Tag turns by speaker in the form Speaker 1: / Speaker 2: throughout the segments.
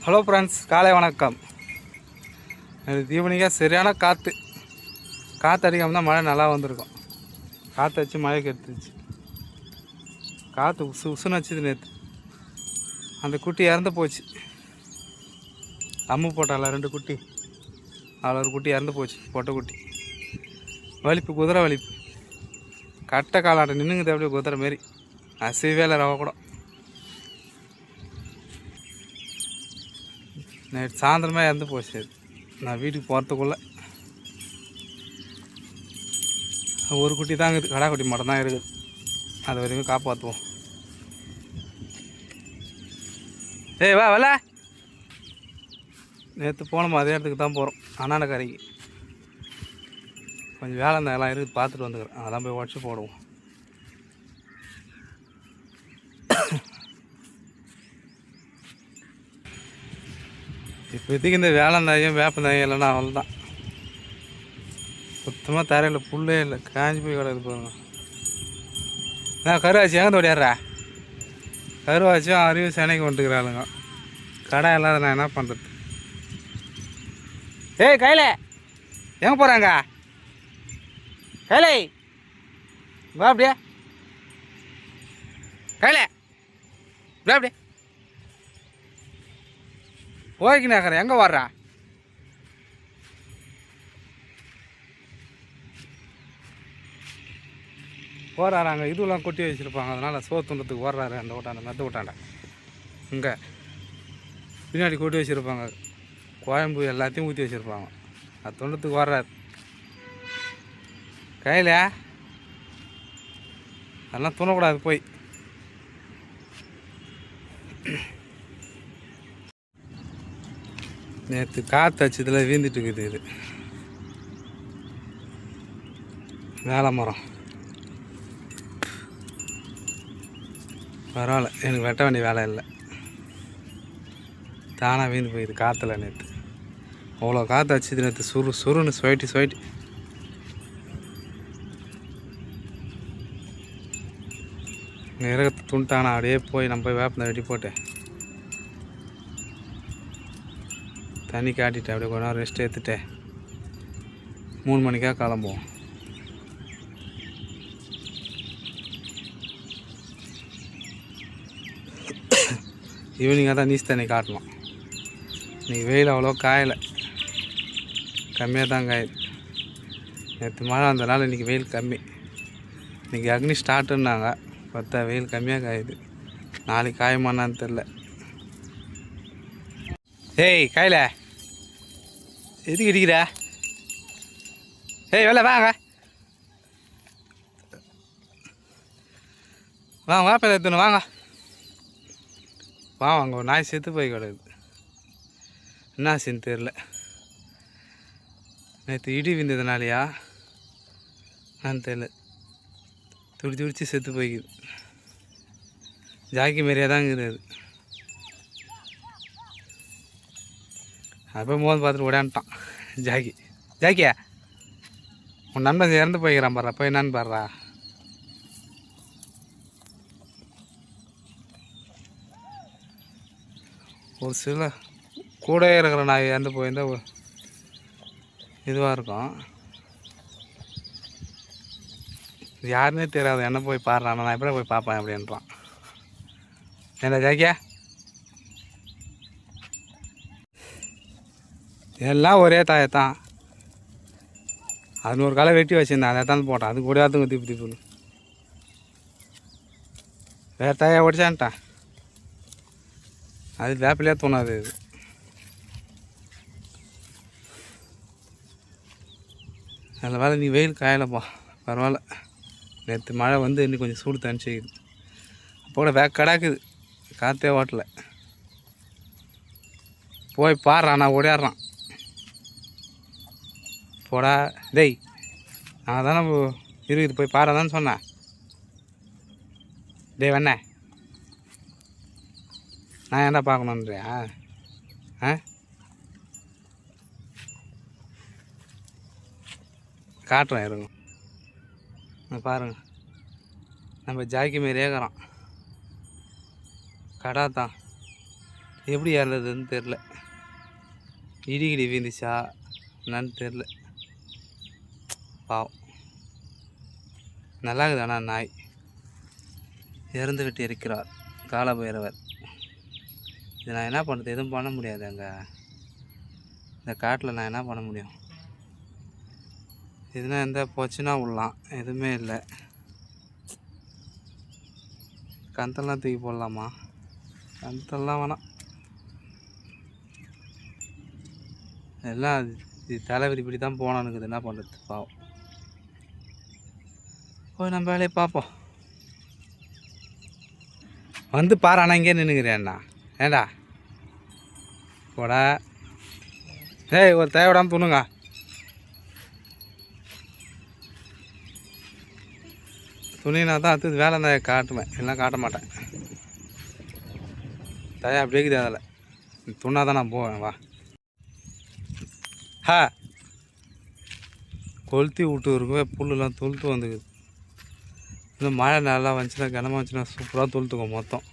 Speaker 1: Hello friends, காலை வணக்கம். ஈவினிங்காக சரியான காற்று அடிக்காமல் தான் மழை நல்லா வந்திருக்கும். காற்று வச்சு மழை கெடுத்துச்சு. காற்று உசுன்னு வச்சுது. நேற்று அந்த குட்டி இறந்து போச்சு. அம்மு போட்டால 2 குட்டி, அதில் ஒரு குட்டி இறந்து போச்சு. பொட்டை குட்டி வலிப்பு, குதிரை வலிப்பு. கட்டை காலாட்டம் நின்றுங்குது, அப்படியே குதிரை மாரி. அசைவே இல்லை ரவ கூட. நேற்று சாயந்தரமே இறந்து போச்சு. நான் வீட்டுக்கு போகிறதுக்குள்ளே ஒரு குட்டி தான் இருக்குது, கடா குட்டி மட்டும் தான் இருக்குது. அது வரைக்கும் காப்பாற்றுவோம். ஏய் வா வரல. நேற்று போனோம், அதே இடத்துக்கு தான் போகிறோம். அண்ணாண்ட கரைக்கு கொஞ்சம் வேலை இருந்தால் எல்லாம் இருக்குது, பார்த்துட்டு வந்துக்கிறேன். அதெல்லாம் போய் உடச்சி போடுவோம். இப்போதைக்கு இந்த வேலந்தாயும் வேப்பந்தாயும் இல்லைன்னா அவ்வளோதான். சுத்தமாக தரையில் புல்லே இல்லை, காஞ்சி போய் கிடக்குது பாருங்க. நான் கருவாச்சி எங்கே ஓடியாடுறா? கருவாச்சும் அறிவு சென்னைக்கு வந்துட்டுக்கிறாளுங்க. கடை இல்லாத நான் என்ன பண்ணுறது? ஏய் கையில எங்கே போகிறாங்க? கையில வா, அப்படியே கையில வா, அப்படியே போய்க்கினாக்கிறேன். எங்கே வர்றா? போகிறாராங்க. இதுவெல்லாம் கொட்டி வச்சுருப்பாங்க, அதனால் சோத்துன்றதுக்கு ஓடுறாரு. அந்த ஓட்டாண்ட மெத்த ஓட்டாண்ட இங்கே பின்னாடி கொட்டி வச்சுருப்பாங்க. கோயம்பு எல்லாத்தையும் ஊற்றி வச்சுருப்பாங்க. அது தொண்டத்துக்கு ஓடுறாரு. கையில் அதெல்லாம் துணக்கூடாது போய். நேற்று காற்று அச்சதில் வீழ்ந்துட்டு இருக்குது. இது வேலை மரம். பரவாயில்ல, எனக்கு வெட்ட வேண்டிய வேலை இல்லை. தானாக வீழ்ந்து போயிடுது காற்றுல. நேற்று அவ்வளோ காற்று அச்சுது. நேற்று சுருன்னு சுவைட்டி இங்கே இறகத்தை துண்டானா அப்படியே போய் நம்ம போய் வேப்பந்த வெட்டி போட்டு தண்ணி காட்டிட்டு அப்படியே கொஞ்ச நேரம் ரெஸ்ட் எடுத்துட்டு 3 மணிக்காக கிளம்புவோம். ஈவினிங்காக தான் நீஸ் தண்ணி காட்டணும். இன்றைக்கி வெயில் அவ்வளோ காயலை, கம்மியாக தான் காயுது. நேற்று மழை வந்ததுனால இன்றைக்கி வெயில் கம்மி. இன்றைக்கி அக்னி ஸ்டார்ட்டுன்னாங்க, பார்த்தா வெயில் கம்மியாக காயுது. நாளைக்கு காயமானான்னு தெரில. ஏய் கையில் எதுக்கு இடிக்கிறா? ஏய் வெளில வாங்க வாப்பா எடுத்துன்னு வாங்க. வாங்க, ஒரு நாய் செத்து போய் கிடக்குது. என்ன ஆச்சுன்னு தெரில. நேற்று இடி விழுந்ததுனாலையா நான் தெரில, துடிச்சு செத்து போய்க்குது. ஜாக்கி மாரியாக தான் இருக்குது அது. அப்போ மோதல் பார்த்துட்டு ஓடான்ட்டான் ஜாக்கியா. உன் நண்பன் இறந்து போய்க்கிறான் பாடுறா, போய் என்னான்னு பாடுறா. ஒரு சில கூட இருக்கிற நாய் இறந்து போயிருந்தால் இதுவாக இருக்கும். யாருன்னே தெரியாது, என்ன போய் பாடுறான். நான் எப்படி போய் பார்ப்பேன் அப்படின்றான். என்ன ஜாக்கியா? எல்லாம் ஒரே தாயத்தான். அது ஒரு காலை வெட்டி வச்சுருந்தேன், அதை தான் போட்டான். அது கூட அதுங்க திப்புன்னு வேறு தாயை ஓடிச்சான்ட்டான். அது வேப்பிலே தோணாது. இது அதில் வேலை நீ வெயில் காயலைப்பா, பரவாயில்ல. நேற்று மழை வந்து இன்னும் கொஞ்சம் சூடு தணிச்சிக்குது. அப்போ கூட கடாக்குது, காற்றே ஓட்டலை. போய் பாடுறான், நான் ஓடியாடுறான். போடா டேய், நான் தானே இருக்குது போய் பாடுறதான்னு சொன்னேன். டேய் வேண்ணே, நான் ஏன்டா பார்க்கணுன்றியா? காட்டுறேன் இருங்க. பாருங்கள், நம்ம ஜாக்கி மாரி ஏற்கிறோம். கடா தான் எப்படி ஏறுறதுன்னு தெரில. இடிகிடி வீந்துச்சா என்னன்னு தெரில. பாவம். நல்லா இருக்குது. ஆனால் நாய் இறந்து விட்டு இருக்கிறார் காலபைரவர். இது நான் என்ன பண்ணுறது? எதுவும் பண்ண முடியாது. அங்கே இந்த காட்டில் நான் என்ன பண்ண முடியும்? எதுனா எந்த போச்சுன்னா விடலாம், எதுவுமே இல்லை. கந்தெல்லாம் தூக்கி போடலாமா? கந்தெல்லாம் வேணாம். எல்லாம் இது தலைவரி இப்படி தான் போனானுக்குது. என்ன பண்ணுறது? பாவம். போய் நம்ம வேலையை பார்ப்போம். வந்து பாரு. ஆனால் இங்கே நின்றுக்கிறேன்ண்ணா. ஏண்டா போடா. ஏய், ஒரு தேவைடாமல் துணுங்க. துணினா தான் அடுத்தது வேலை தான் காட்டுவேன், எல்லாம் காட்ட மாட்டேன். தயா அப்படியே இருக்குது. அதில் துணா தான் நான் போவேன். வா. ஹா, கொளுத்தி விட்டு இருக்கவே புல்லுலாம் தொழுத்து வந்துக்குது. இன்னும் மழை நல்லா வந்துச்சுன்னா, கனமாக வந்துச்சுன்னா சூப்பராக தொழுத்துக்கும் மொத்தம்.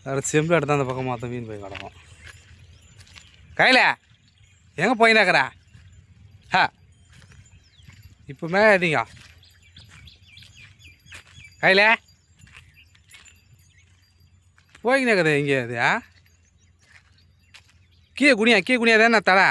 Speaker 1: வேறு செம்பிள் எடுத்து அந்த பக்கம் மொத்தம் வீண் போய் கிடக்கும். கையில் எங்கே போயினாக்கிறா? ஹா, இப்போ மேடிங்க கையில் போய்க்கினாக்குது. எங்கே அது? கீழே குனியா தானே தலை.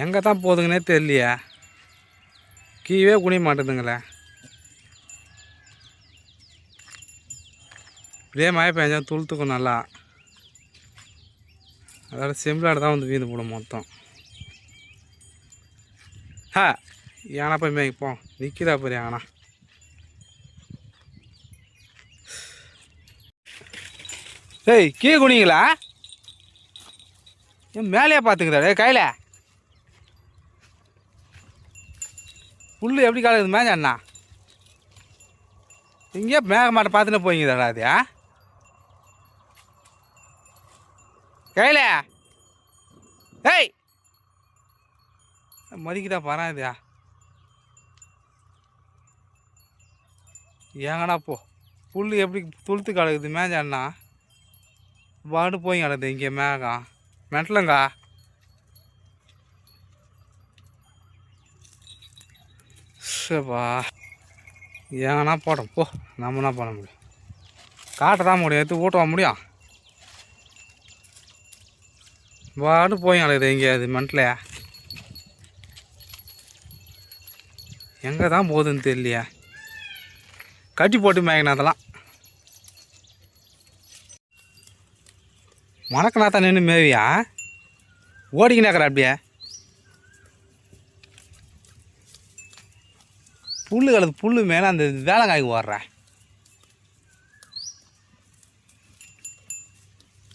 Speaker 1: எங்கே தான் போகுதுங்கன்னே தெரியலையா. கீழே குனிய மாட்டேதுங்களே. இப்படியே மழை பெஞ்சா துளுத்துக்கும் நல்லா. அதோட செம்பிளாடு தான் வந்து வீந்து போடும் மொத்தம். ஹா, ஏன்னா போய் மேய்ப்போம். நிற்கிறா போய் ஏன்னா. ஏய், கீழே குனிங்களா? ஏன் மேலேயே பார்த்துக்குதா கையில்? புல் எப்படி காலக்குது மேஞ்ச அண்ணா? இங்கேயே மேக மாட்டை பார்த்துன்னு போய்ங்கதாடா அது? கையில் ஏய் மதிக்குதா பராதியா? ஏங்கண்ணா போ. புல் எப்படி துளுத்து கிடக்குது மேஞ்ச அண்ணா? பாடு போய் கிடக்குது இங்கே மேகம். மெட்டலுங்கா. சரிப்பா, ஏங்கண்ணா போட்டோம் போ. நம்ம என்ன பண்ண முடியும்? காட்ட தான் முடியும், எடுத்து ஊட்ட முடியும். பாடு போய் கிடக்குது இங்கே அது மெட்டலையா? எங்கே தான் போகுதுன்னு தெரியலையா. கட்டி போட்டு மேய்க்கணும் அதெல்லாம். மணக்கனா தான் நின்று மேவியா? ஓடிக்கினாக்கிற அப்படியே. புல் கலது புல் மேலே அந்த வேலைக்காய்க்கு ஓடுற.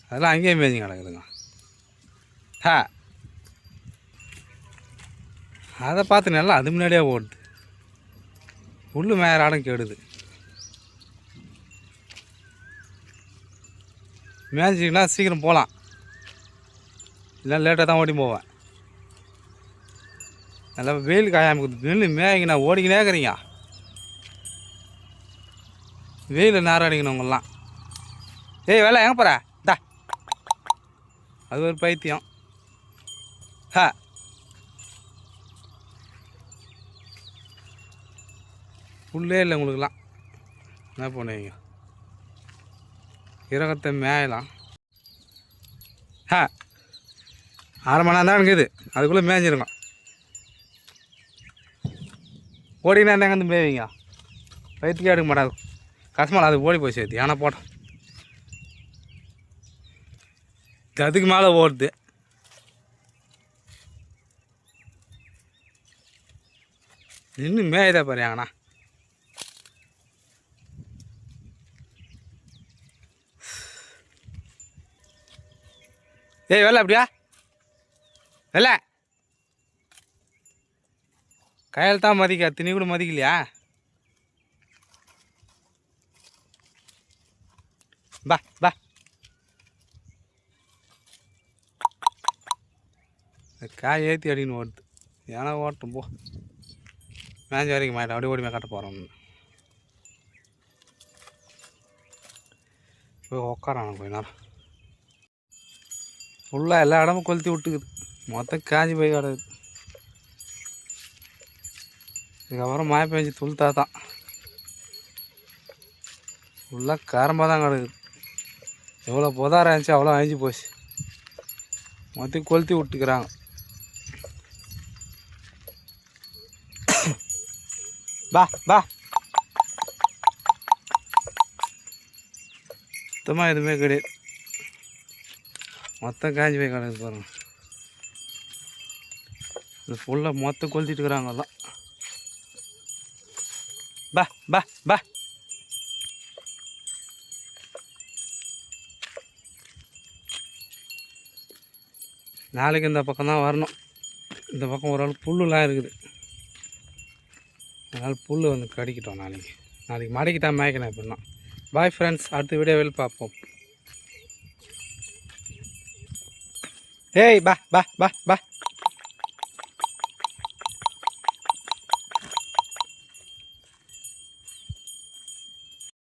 Speaker 1: அதெல்லாம் அங்கேயே மேய்ச்சி கிடக்குதுங்க. ஹா, அதை பார்த்து நல்லா அது முன்னாடியே ஓடுது. புல் மேற ஆடம் கெடுது. மேய்ச்சிக்கினா சீக்கிரம் போகலாம், இல்லை லேட்டாக தான் ஓடி போவேன். நல்லா வெயில் காயாமல் நின்று மேய்க்கினா ஓடிக்கினே இருக்கிறீங்க. வெயில் நேரம் அடிக்கணும் உங்களாம். ஏய் வேலை எங்கே போகிற? டா, அது ஒரு பைத்தியம். ஹா, புல்லே இல்லை உங்களுக்குலாம். என்ன பண்ணுவீங்க? இறகத்தை மேயலாம். ஹா, 1/2 மணி நேரம் தான் இருக்குது. அதுக்குள்ளே மேய்ஞ்சிருங்க. ஓடினா இருந்தாங்க வந்து மேய்விங்க. வயிற்றுக்கே எடுக்க மாட்டாது. கஷ்டமாக அது ஓடி போய் சேர்த்து ஏன்னா போட்டோம். அதுக்கு மேலே ஓடுது. இன்னும் மேயதா பாரு ஏங்கண்ணா. ஏய் வெள்ள அப்படியா? வெள்ள கையில் தான் மதிக்க, திணி கூட மதிக்கலையா? பா பா, காய் ஏற்றி அடின்னு ஓடுது. ஏன்னா ஓட்டும் போ. மேஞ்ச வரைக்கும் மாட்டேன். அப்படியே ஓடி கட்ட போகிறோம். போய் உக்காரான கொஞ்ச நேரம். ஃபுல்லாக எல்லா இடமும் கொளுத்தி விட்டுக்குது, மொத்தம் காஞ்சி போய் கிடக்குது. இதுக்கப்புறம் மழை பெஞ்சு துளுத்தா தான். ஃபுல்லாக கரம்பாக தான் கிடக்குது. எவ்வளோ புதாரம் இருந்துச்சு அவ்வளோ அழிஞ்சு போச்சு, மொத்தம் கொளுத்தி விட்டுக்கிறாங்க. பா பா சுத்தமாக எதுவுமே கிடையாது, மொத்தம் காஞ்சி போய் கிடக்குது பாருங்க. இது ஃபுல்லாக மொத்தம் கொளுத்திட்டு இருக்கிறாங்க எல்லாம். பா பா பா நாளைக்கு இந்த பக்கம் தான் வரணும். இந்த பக்கம் ஓரளவு புல்லுலாம் இருக்குது, அதனால் புல் வந்து கடிக்கிட்டோம். நாளைக்கு மடைக்கு தான் மேய்க்கணும் எப்படின்னா. பாய் ஃப்ரெண்ட்ஸ், அடுத்த வீடியோவில் பார்ப்போம். ஏய் பா பா பா பா.